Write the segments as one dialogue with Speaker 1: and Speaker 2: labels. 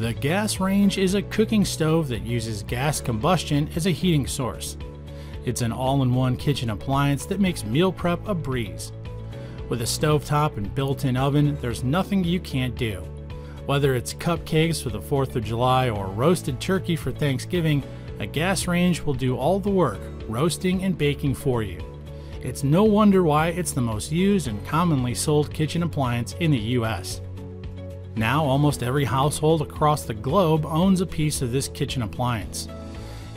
Speaker 1: The gas range is a cooking stove that uses gas combustion as a heating source. It's an all-in-one kitchen appliance that makes meal prep a breeze. With a stovetop and built-in oven, there's nothing you can't do. Whether it's cupcakes for the 4th of July or roasted turkey for Thanksgiving, a gas range will do all the work, roasting and baking for you. It's no wonder why it's the most used and commonly sold kitchen appliance in the US. Now, almost every household across the globe owns a piece of this kitchen appliance.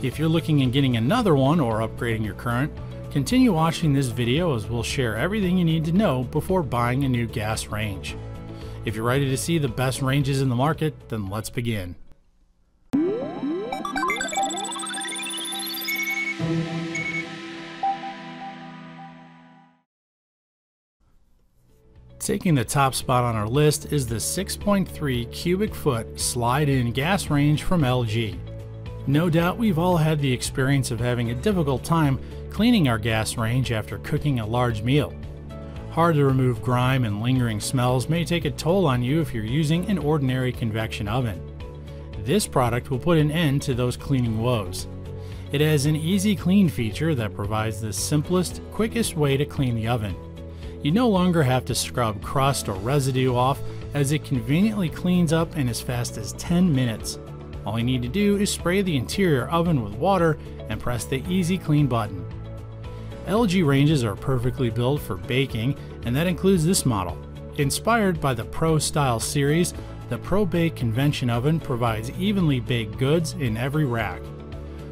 Speaker 1: If you're looking at getting another one or upgrading your current, continue watching this video as we'll share everything you need to know before buying a new gas range. If you're ready to see the best ranges in the market, then let's begin. Taking the top spot on our list is the 6.3 cubic foot slide-in gas range from LG. No doubt we've all had the experience of having a difficult time cleaning our gas range after cooking a large meal. Hard to remove grime and lingering smells may take a toll on you if you're using an ordinary convection oven. This product will put an end to those cleaning woes. It has an easy clean feature that provides the simplest, quickest way to clean the oven. You no longer have to scrub crust or residue off, as it conveniently cleans up in as fast as 10 minutes. All you need to do is spray the interior oven with water and press the Easy Clean button. LG ranges are perfectly built for baking, and that includes this model. Inspired by the Pro Style series, the Pro Bake Convention oven provides evenly baked goods in every rack.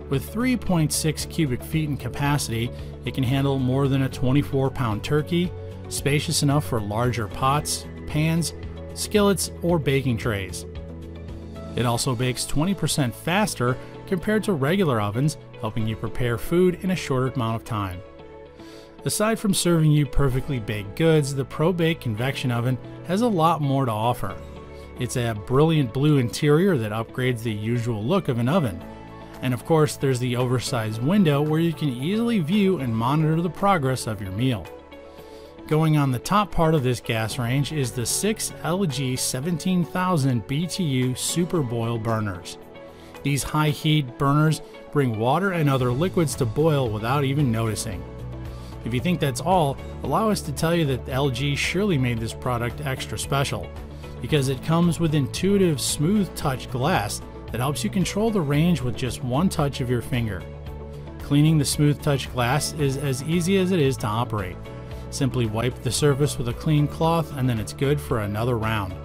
Speaker 1: With 3.6 cubic feet in capacity, it can handle more than a 24-pound turkey, spacious enough for larger pots, pans, skillets, or baking trays. It also bakes 20% faster compared to regular ovens, helping you prepare food in a shorter amount of time. Aside from serving you perfectly baked goods, the Pro Bake Convection oven has a lot more to offer. It's a brilliant blue interior that upgrades the usual look of an oven. And of course, there's the oversized window where you can easily view and monitor the progress of your meal. Going on the top part of this gas range is the 6 LG 17,000 BTU Super Boil burners. These high heat burners bring water and other liquids to boil without even noticing. If you think that's all, allow us to tell you that LG surely made this product extra special, because it comes with intuitive smooth touch glass that helps you control the range with just one touch of your finger. Cleaning the smooth touch glass is as easy as it is to operate. Simply wipe the surface with a clean cloth and then it's good for another round.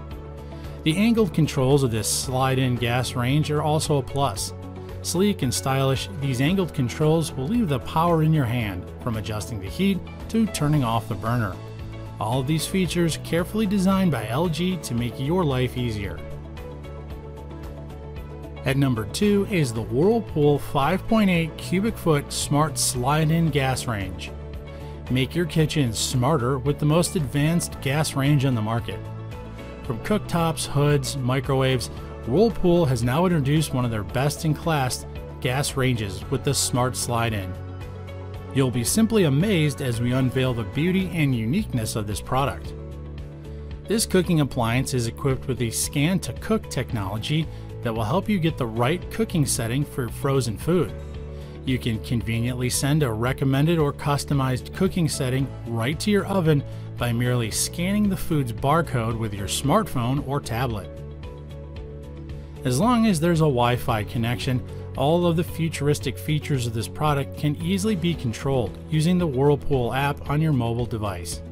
Speaker 1: The angled controls of this slide-in gas range are also a plus. Sleek and stylish, these angled controls will leave the power in your hand, from adjusting the heat to turning off the burner. All of these features carefully designed by LG to make your life easier. At number 2 is the Whirlpool 5.8 cubic foot smart slide-in gas range. Make your kitchen smarter with the most advanced gas range on the market. From cooktops, hoods, microwaves, Whirlpool has now introduced one of their best-in-class gas ranges with the Smart Slide-In. You'll be simply amazed as we unveil the beauty and uniqueness of this product. This cooking appliance is equipped with a scan-to-cook technology that will help you get the right cooking setting for frozen food. You can conveniently send a recommended or customized cooking setting right to your oven by merely scanning the food's barcode with your smartphone or tablet. As long as there's a Wi-Fi connection, all of the futuristic features of this product can easily be controlled using the Whirlpool app on your mobile device.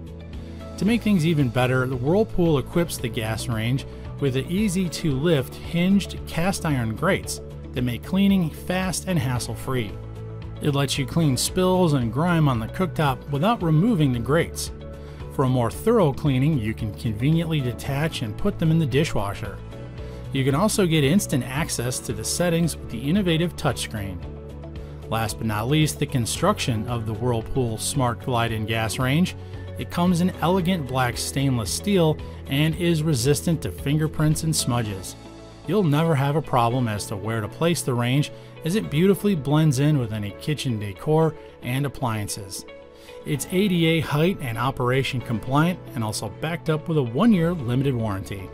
Speaker 1: To make things even better, the Whirlpool equips the gas range with the easy-to-lift hinged cast iron grates that make cleaning fast and hassle-free. It lets you clean spills and grime on the cooktop without removing the grates. For a more thorough cleaning, you can conveniently detach and put them in the dishwasher. You can also get instant access to the settings with the innovative touchscreen. Last but not least, the construction of the Whirlpool Smart Slide-In Gas Range. It comes in elegant black stainless steel and is resistant to fingerprints and smudges. You'll never have a problem as to where to place the range, as it beautifully blends in with any kitchen decor and appliances. It's ADA height and operation compliant, and also backed up with a 1-year limited warranty.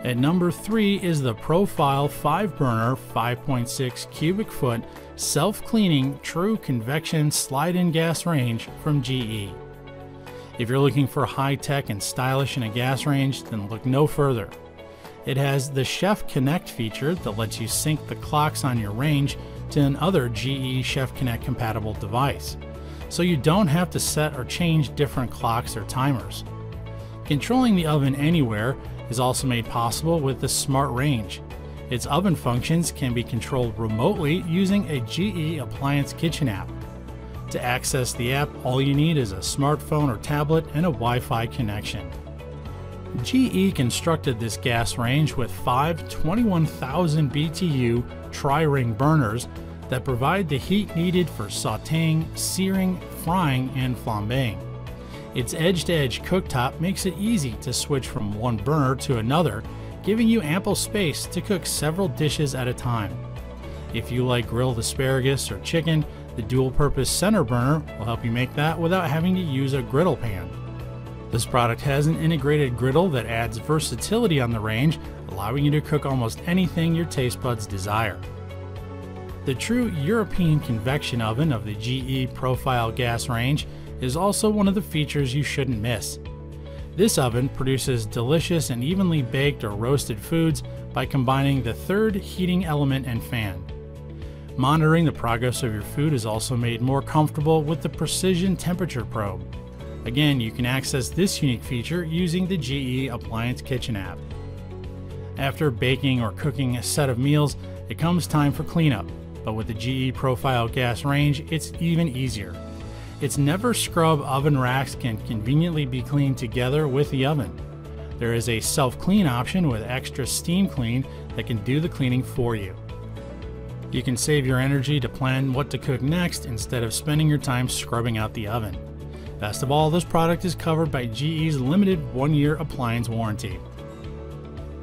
Speaker 1: At number 3 is the Profile 5-burner 5.6 cubic foot self-cleaning true convection slide-in gas range from GE. If you're looking for high-tech and stylish in a gas range, then look no further. It has the Chef Connect feature that lets you sync the clocks on your range to another GE Chef Connect compatible device, so you don't have to set or change different clocks or timers. Controlling the oven anywhere is also made possible with the Smart Range. Its oven functions can be controlled remotely using a GE Appliance Kitchen app. To access the app, all you need is a smartphone or tablet and a Wi-Fi connection. GE constructed this gas range with 5 21,000 BTU tri-ring burners that provide the heat needed for sautéing, searing, frying, and flambeing. Its edge-to-edge cooktop makes it easy to switch from one burner to another, giving you ample space to cook several dishes at a time. If you like grilled asparagus or chicken, the dual-purpose center burner will help you make that without having to use a griddle pan. This product has an integrated griddle that adds versatility on the range, allowing you to cook almost anything your taste buds desire. The true European convection oven of the GE Profile gas range is also one of the features you shouldn't miss. This oven produces delicious and evenly baked or roasted foods by combining the third heating element and fan. Monitoring the progress of your food is also made more comfortable with the precision temperature probe. Again, you can access this unique feature using the GE Appliance Kitchen app. After baking or cooking a set of meals, it comes time for cleanup, but with the GE Profile gas range, it's even easier. Its never scrub oven racks can conveniently be cleaned together with the oven. There is a self-clean option with extra steam clean that can do the cleaning for you. You can save your energy to plan what to cook next instead of spending your time scrubbing out the oven. Best of all, this product is covered by GE's limited 1-year appliance warranty.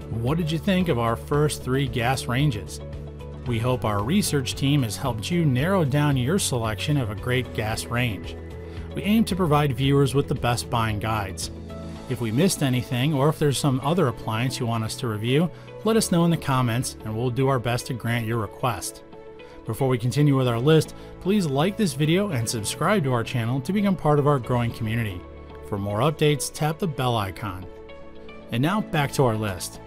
Speaker 1: What did you think of our first 3 gas ranges? We hope our research team has helped you narrow down your selection of a great gas range. We aim to provide viewers with the best buying guides. If we missed anything, or if there's some other appliance you want us to review, let us know in the comments and we'll do our best to grant your request. Before we continue with our list, please like this video and subscribe to our channel to become part of our growing community. For more updates, tap the bell icon. And now back to our list.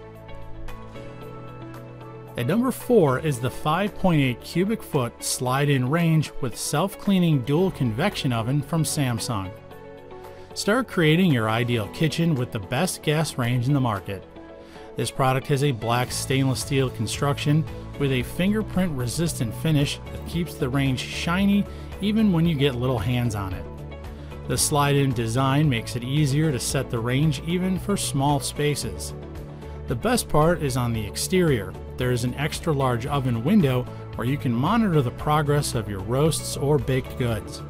Speaker 1: At number 4 is the 5.8 cubic foot slide-in range with self-cleaning dual convection oven from Samsung. Start creating your ideal kitchen with the best gas range in the market. This product has a black stainless steel construction with a fingerprint resistant finish that keeps the range shiny even when you get little hands on it. The slide-in design makes it easier to set the range even for small spaces. The best part is on the exterior. There is an extra large oven window where you can monitor the progress of your roasts or baked goods.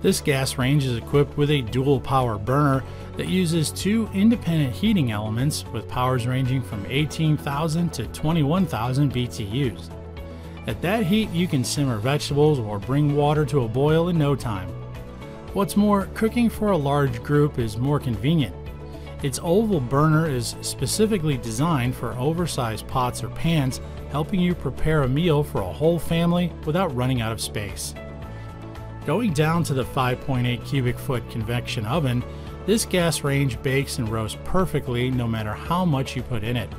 Speaker 1: This gas range is equipped with a dual power burner that uses 2 independent heating elements with powers ranging from 18,000 to 21,000 BTUs. At that heat, you can simmer vegetables or bring water to a boil in no time. What's more, cooking for a large group is more convenient. Its oval burner is specifically designed for oversized pots or pans, helping you prepare a meal for a whole family without running out of space. Going down to the 5.8 cubic foot convection oven, this gas range bakes and roasts perfectly no matter how much you put in it.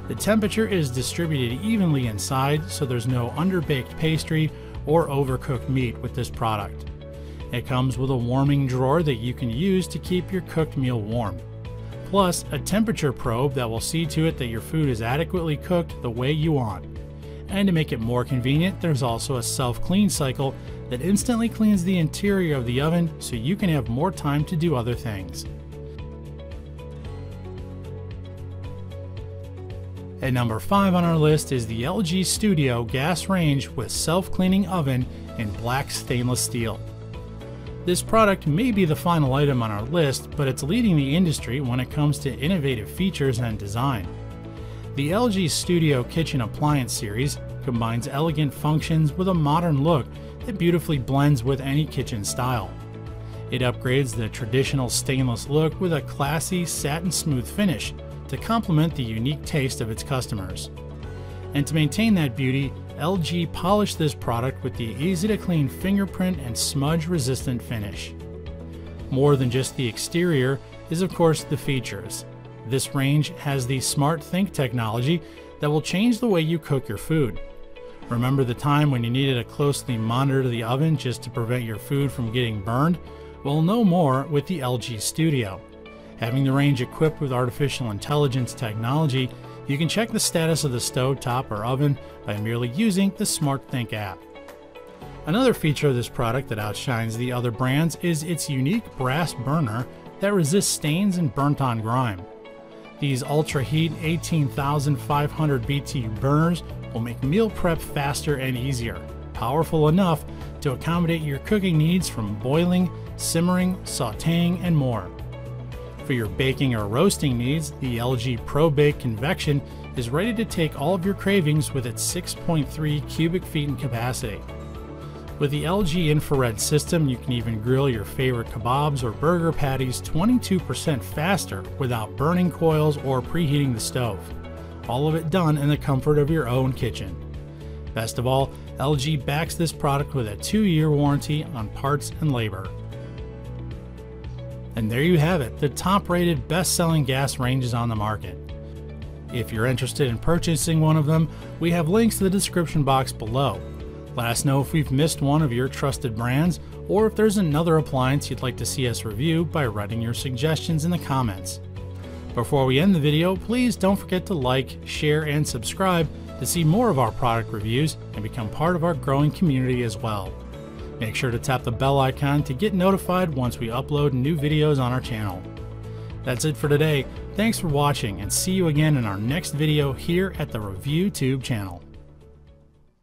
Speaker 1: The temperature is distributed evenly inside, so there's no underbaked pastry or overcooked meat with this product. It comes with a warming drawer that you can use to keep your cooked meal warm. Plus, a temperature probe that will see to it that your food is adequately cooked the way you want. And to make it more convenient, there's also a self-clean cycle that instantly cleans the interior of the oven so you can have more time to do other things. At number 5 on our list is the LG Studio gas range with self-cleaning oven in black stainless steel. This product may be the final item on our list, but it's leading the industry when it comes to innovative features and design. The LG Studio Kitchen Appliance series combines elegant functions with a modern look that beautifully blends with any kitchen style. It upgrades the traditional stainless look with a classy satin smooth finish, to complement the unique taste of its customers. And to maintain that beauty, LG polished this product with the easy-to-clean fingerprint and smudge-resistant finish. More than just the exterior is, of course, the features. This range has the Smart Think technology that will change the way you cook your food. Remember the time when you needed to closely monitor the oven just to prevent your food from getting burned? Well, no more with the LG Studio. Having the range equipped with artificial intelligence technology, you can check the status of the stove top or oven by merely using the Smart Think app. Another feature of this product that outshines the other brands is its unique brass burner that resists stains and burnt-on grime. These ultra-heat 18,500 BTU burners will make meal prep faster and easier, powerful enough to accommodate your cooking needs from boiling, simmering, sautéing, and more. For your baking or roasting needs, the LG Pro Bake Convection is ready to take all of your cravings with its 6.3 cubic feet in capacity. With the LG infrared system, you can even grill your favorite kebabs or burger patties 22% faster without burning coils or preheating the stove. All of it done in the comfort of your own kitchen. Best of all, LG backs this product with a 2-year warranty on parts and labor. And there you have it, the top-rated, best-selling gas ranges on the market. If you're interested in purchasing one of them, we have links in the description box below. Let us know if we've missed one of your trusted brands, or if there's another appliance you'd like to see us review by writing your suggestions in the comments. Before we end the video, please don't forget to like, share, and subscribe to see more of our product reviews and become part of our growing community as well. Make sure to tap the bell icon to get notified once we upload new videos on our channel. That's it for today. Thanks for watching, and see you again in our next video here at the ReviewTube channel.